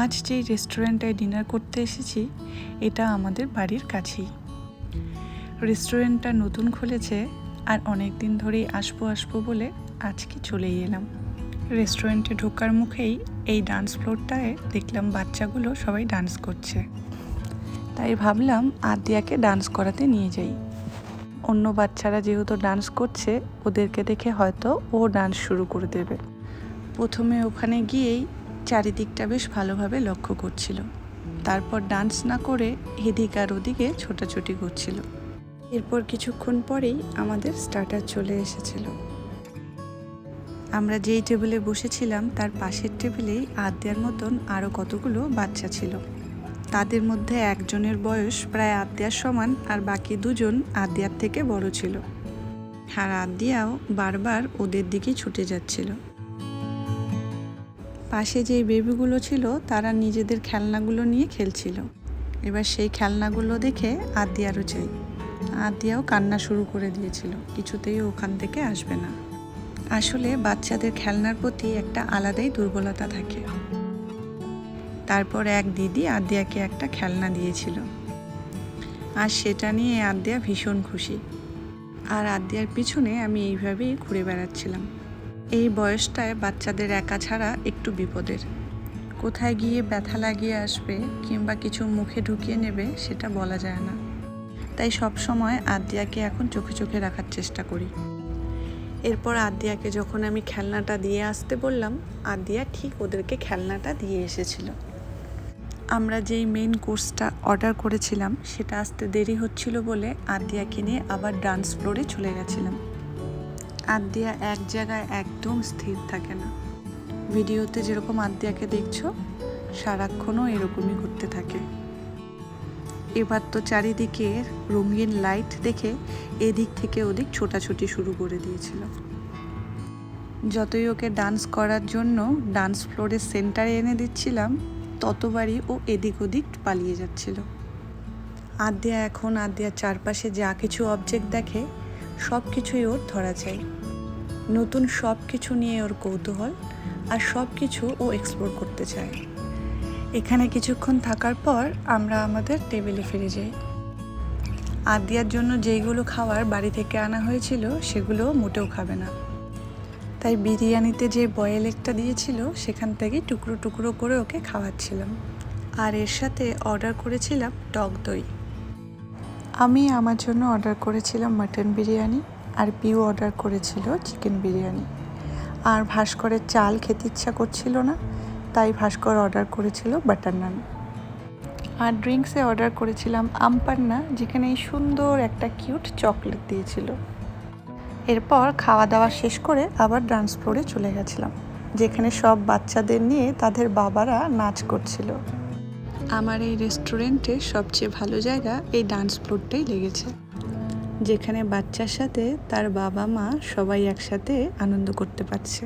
আজ যেই রেস্টুরেন্টে ডিনার করতে এসেছি এটা আমাদের বাড়ির কাছেই। রেস্টুরেন্টটা নতুন খুলেছে আর অনেক দিন ধরেই আসবো বলে আজকে চলেই এলাম। রেস্টুরেন্টে ঢোকার মুখেই এই ডান্স ফ্লোরটায় দেখলাম বাচ্চাগুলো সবাই ডান্স করছে, তাই ভাবলাম আদিয়াকে ডান্স করাতে নিয়ে যাই। অন্য বাচ্চারা যেহেতু ডান্স করছে ওদেরকে দেখে হয়তো ও ডান্স শুরু করে দেবে। প্রথমে ওখানে গিয়েই চারিদিকটা বেশ ভালোভাবে লক্ষ্য করছিল, তারপর ডান্স না করে এদিক আর ওদিকে ছোটাছুটি করছিল। এরপর কিছুক্ষণ পরেই আমাদের স্টার্টার চলে এসেছিল। আমরা যেই টেবিলে বসেছিলাম তার পাশের টেবিলেই আদিয়ার মতন আরও কতগুলো বাচ্চা ছিল। তাদের মধ্যে একজনের বয়স প্রায় আদিয়ার সমান আর বাকি দুজন আদিয়ার থেকে বড় ছিল। আর আদিয়াও বারবার ওদের দিকেই ছুটে যাচ্ছিল। পাশে যেই বেবিগুলো ছিল তারা নিজেদের খেলনাগুলো নিয়ে খেলছিল। এবার সেই খেলনাগুলো দেখে আদিয়ারও চাই। আদিয়াও কান্না শুরু করে দিয়েছিল, কিছুতেই ওখান থেকে আসবে না। আসলে বাচ্চাদের খেলনার প্রতি একটা আলাদাই দুর্বলতা থাকে। তারপর এক দিদি আদিয়াকে একটা খেলনা দিয়েছিল, আর সেটা নিয়ে আদিয়া ভীষণ খুশি। আর আদিয়ার পিছনে আমি এইভাবেই ঘুরে বেড়াচ্ছিলাম। এই বয়সটায় বাচ্চাদের একা ছাড়া একটু বিপদের। কোথায় গিয়ে ব্যথা লাগিয়ে আসবে কিংবা কিছু মুখে ঢুকিয়ে নেবে সেটা বলা যায় না। তাই সব সময় আদিয়াকে এখন চোখে চোখে রাখার চেষ্টা করি। এরপর আদিয়াকে যখন আমি খেলনাটা দিয়ে আসতে বললাম, আদিয়া ঠিক ওদেরকে খেলনাটা দিয়ে এসেছিল। আমরা যেই মেইন কোর্সটা অর্ডার করেছিলাম সেটা আসতে দেরি হচ্ছিল বলে আদিয়াকে নিয়ে আবার ডান্স ফ্লোরে চলে গেছিলাম। আদিয়া এক জায়গায় একদম স্থির থাকে না। ভিডিওতে যেরকম আদিয়াকে দেখছো সারাক্ষণও এরকমই করতে থাকে। এবার তো চারিদিকে রঙিন লাইট দেখে এদিক থেকে ওদিক ছোটাছুটি শুরু করে দিয়েছিল। যতই ওকে ডান্স করার জন্য ডান্স ফ্লোরের সেন্টারে এনে দিচ্ছিলাম ততবারই ও এদিক ওদিক পালিয়ে যাচ্ছিল। আদিয়া এখন আদিয়ার চারপাশে যা কিছু অবজেক্ট দেখে সব কিছুই ওর ধরা চাই। নতুন সব কিছু নিয়ে ওর কৌতূহল আর সব কিছু ও এক্সপ্লোর করতে চায়। এখানে কিছুক্ষণ থাকার পর আমরা আমাদের টেবিলে ফিরে যাই। আদিয়ার জন্য যেইগুলো খাবার বাড়ি থেকে আনা হয়েছিল সেগুলো মোটেও খাবে না, তাই বিরিয়ানিতে যে বয়েল এগটা দিয়েছিল সেখান থেকে টুকরো টুকরো করে ওকে খাওয়াচ্ছিলাম। আর এর সাথে অর্ডার করেছিলাম টক দই। আমি আমার জন্য অর্ডার করেছিলাম মাটন বিরিয়ানি, আর পিউ অর্ডার করেছিল চিকেন বিরিয়ানি। আর ভাস্করের চাল খেতে ইচ্ছা করছিল না, তাই ভাস্কর অর্ডার করেছিল বাটার নান। আর ড্রিঙ্কসে অর্ডার করেছিলাম আমপান্না, যেখানে এই সুন্দর একটা কিউট চকলেট দিয়েছিল। এরপর খাওয়া দাওয়া শেষ করে আবার ডান্স ফ্লোরে চলে গেছিলাম, যেখানে সব বাচ্চাদের নিয়ে তাদের বাবারা নাচ করছিল। আমার এই রেস্টুরেন্টে সবচেয়ে ভালো জায়গা এই ডান্স ফ্লোরটাই লেগেছে, যেখানে বাচ্চার সাথে তার বাবা মা সবাই একসাথে আনন্দ করতে পারছে।